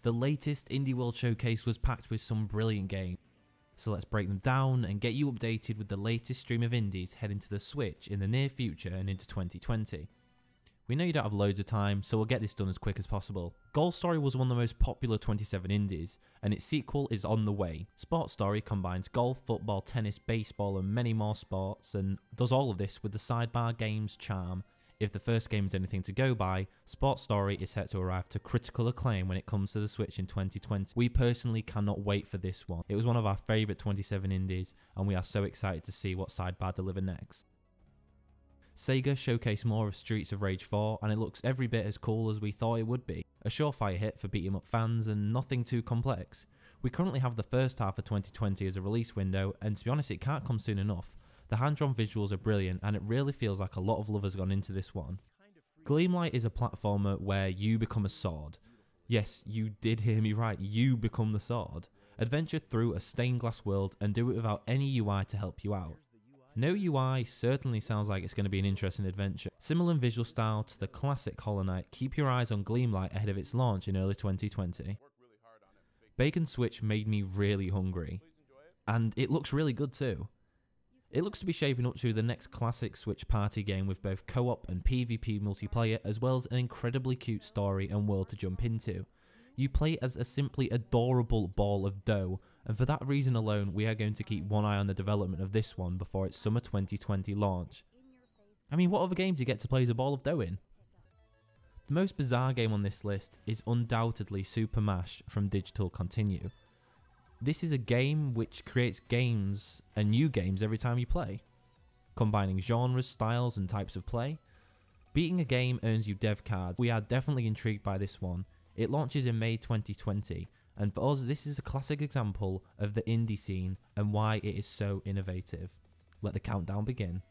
The latest Indie World Showcase was packed with some brilliant games, so let's break them down and get you updated with the latest stream of indies heading to the Switch in the near future and into 2020. We know you don't have loads of time, so we'll get this done as quick as possible. Golf Story was one of the most popular 27 indies, and its sequel is on the way. Sports Story combines golf, football, tennis, baseball and many more sports, and does all of this with the Sidebar Games charm. If the first game is anything to go by, Sports Story is set to arrive to critical acclaim when it comes to the Switch in 2020. We personally cannot wait for this one. It was one of our favourite 27 indies, and we are so excited to see what Sidebar deliver next. Sega showcased more of Streets of Rage 4 and it looks every bit as cool as we thought it would be. A surefire hit for beat 'em up fans and nothing too complex. We currently have the first half of 2020 as a release window, and to be honest it can't come soon enough. The hand-drawn visuals are brilliant and it really feels like a lot of love has gone into this one. Gleam Light is a platformer where you become a sword. Yes, you did hear me right, you become the sword. Adventure through a stained glass world and do it without any UI to help you out. No UI certainly sounds like it's going to be an interesting adventure. Similar in visual style to the classic Hollow Knight, keep your eyes on Gleam Light ahead of its launch in early 2020. Bacon Switch made me really hungry, and it looks really good too. It looks to be shaping up to the next classic Switch party game with both co-op and PvP multiplayer, as well as an incredibly cute story and world to jump into. You play as a simply adorable ball of dough, and for that reason alone we are going to keep one eye on the development of this one before its summer 2020 launch. I mean, what other game do you get to play as a ball of dough in? The most bizarre game on this list is undoubtedly Super Mash from Digital Continue. This is a game which creates games and new games every time you play, combining genres, styles and types of play. Beating a game earns you dev cards. We are definitely intrigued by this one. It launches in May 2020, and for us this is a classic example of the indie scene and why it is so innovative. Let the countdown begin.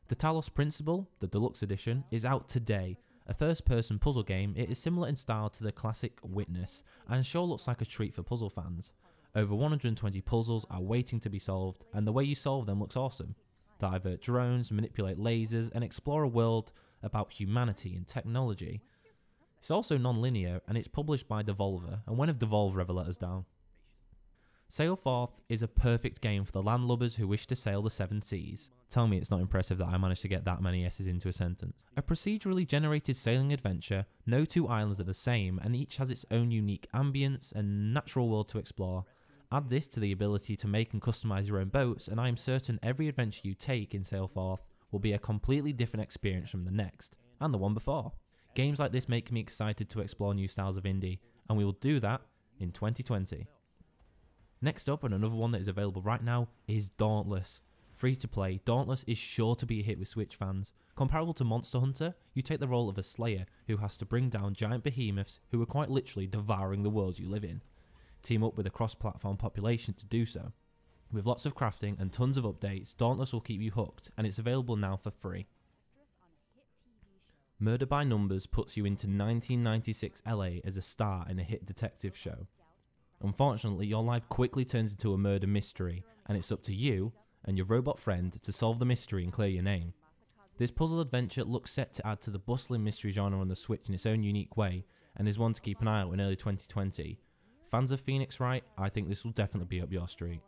The Talos Principle, the deluxe edition, is out today. A first person puzzle game, it is similar in style to the classic Witness, and sure looks like a treat for puzzle fans. Over 120 puzzles are waiting to be solved, and the way you solve them looks awesome. Divert drones, manipulate lasers, and explore a world about humanity and technology. It's also non-linear and it's published by Devolver, and when have Devolver ever let us down? Sailforth is a perfect game for the landlubbers who wish to sail the seven seas. Tell me it's not impressive that I managed to get that many S's into a sentence. A procedurally generated sailing adventure, no two islands are the same and each has its own unique ambience and natural world to explore. Add this to the ability to make and customise your own boats and I am certain every adventure you take in Sailforth will be a completely different experience from the next, and the one before. Games like this make me excited to explore new styles of indie, and we will do that in 2020. Next up, and another one that is available right now, is Dauntless. Free to play, Dauntless is sure to be a hit with Switch fans. Comparable to Monster Hunter, you take the role of a slayer who has to bring down giant behemoths who are quite literally devouring the world you live in. Team up with a cross-platform population to do so. With lots of crafting and tons of updates, Dauntless will keep you hooked, and it's available now for free. Murder by Numbers puts you into 1996 LA as a star in a hit detective show. Unfortunately, your life quickly turns into a murder mystery, and it's up to you and your robot friend to solve the mystery and clear your name. This puzzle adventure looks set to add to the bustling mystery genre on the Switch in its own unique way, and is one to keep an eye out in early 2020. Fans of Phoenix Wright, I think this will definitely be up your street.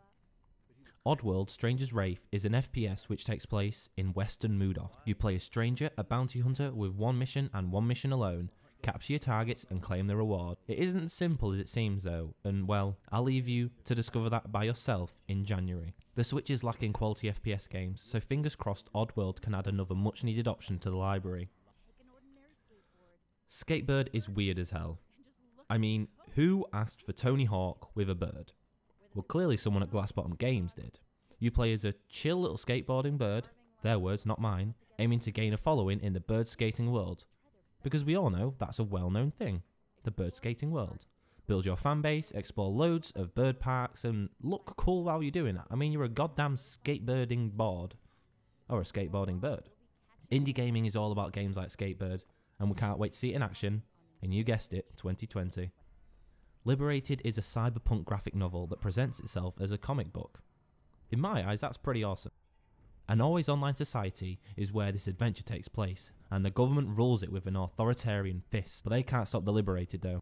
Oddworld Stranger's Wraith is an FPS which takes place in Western Mudos. You play a stranger, a bounty hunter with one mission and one mission alone. Capture your targets and claim the reward. It isn't as simple as it seems though, and well, I'll leave you to discover that by yourself in January. The Switch is lacking quality FPS games, so fingers crossed Oddworld can add another much needed option to the library. Skatebird is weird as hell. I mean, who asked for Tony Hawk with a bird? Well, clearly someone at Glassbottom Games did. You play as a chill little skateboarding bird, their words not mine, aiming to gain a following in the bird skating world. Because we all know that's a well-known thing, the bird skating world. Build your fan base, explore loads of bird parks and look cool while you're doing that. I mean, you're a goddamn skateboarding board, or a skateboarding bird. Indie gaming is all about games like Skatebird, and we can't wait to see it in action, and you guessed it, 2020. Liberated is a cyberpunk graphic novel that presents itself as a comic book. In my eyes, that's pretty awesome. An always online society is where this adventure takes place, and the government rules it with an authoritarian fist, but they can't stop the Liberated though.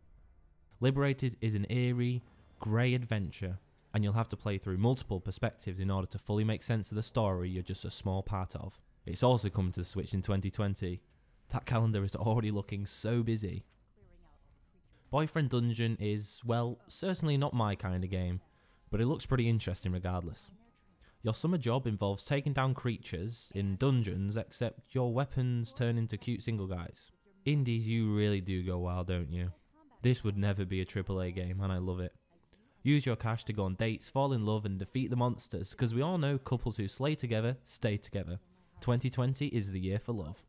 Liberated is an eerie, grey adventure, and you'll have to play through multiple perspectives in order to fully make sense of the story you're just a small part of. It's also coming to the Switch in 2020. That calendar is already looking so busy. Boyfriend Dungeon is, well, certainly not my kind of game, but it looks pretty interesting regardless. Your summer job involves taking down creatures in dungeons, except your weapons turn into cute single guys. Indies, you really do go wild, don't you? This would never be a AAA game, and I love it. Use your cash to go on dates, fall in love and defeat the monsters, because we all know couples who slay together, stay together. 2020 is the year for love.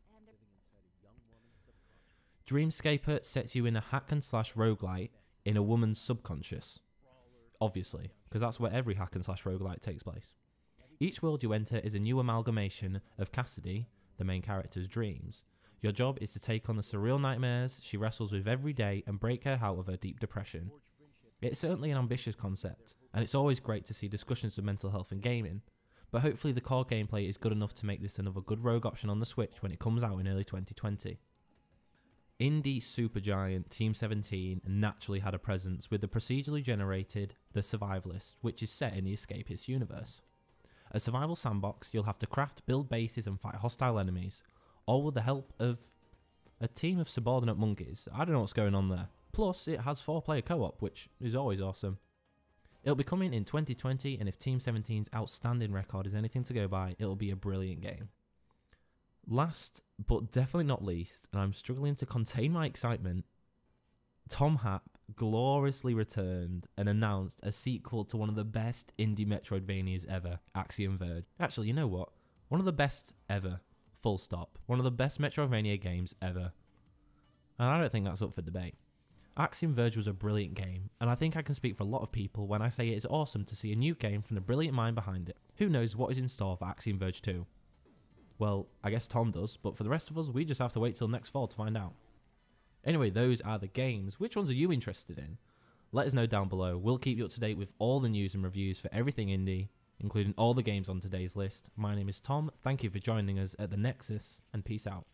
Dreamscape sets you in a hack and slash roguelite in a woman's subconscious. Obviously, because that's where every hack and slash roguelite takes place. Each world you enter is a new amalgamation of Cassidy, the main character's dreams. Your job is to take on the surreal nightmares she wrestles with every day and break her out of her deep depression. It's certainly an ambitious concept, and it's always great to see discussions of mental health in gaming, but hopefully the core gameplay is good enough to make this another good rogue option on the Switch when it comes out in early 2020. Indie supergiant Team 17 naturally had a presence with the procedurally generated The Survivalist, which is set in the Escapist universe. A survival sandbox, you'll have to craft, build bases and fight hostile enemies, all with the help of a team of subordinate monkeys. I don't know what's going on there. Plus, it has 4-player co-op, which is always awesome. It'll be coming in 2020, and if Team 17's outstanding record is anything to go by, it'll be a brilliant game. Last, but definitely not least, and I'm struggling to contain my excitement, Tom Happ gloriously returned and announced a sequel to one of the best indie Metroidvanias ever, Axiom Verge. Actually, you know what? One of the best ever. Full stop. One of the best Metroidvania games ever. And I don't think that's up for debate. Axiom Verge was a brilliant game, and I think I can speak for a lot of people when I say it is awesome to see a new game from the brilliant mind behind it. Who knows what is in store for Axiom Verge 2? Well, I guess Tom does, but for the rest of us, we just have to wait till next fall to find out. Anyway, those are the games. Which ones are you interested in? Let us know down below. We'll keep you up to date with all the news and reviews for everything indie, including all the games on today's list. My name is Tom, thank you for joining us at the Nexus, and peace out.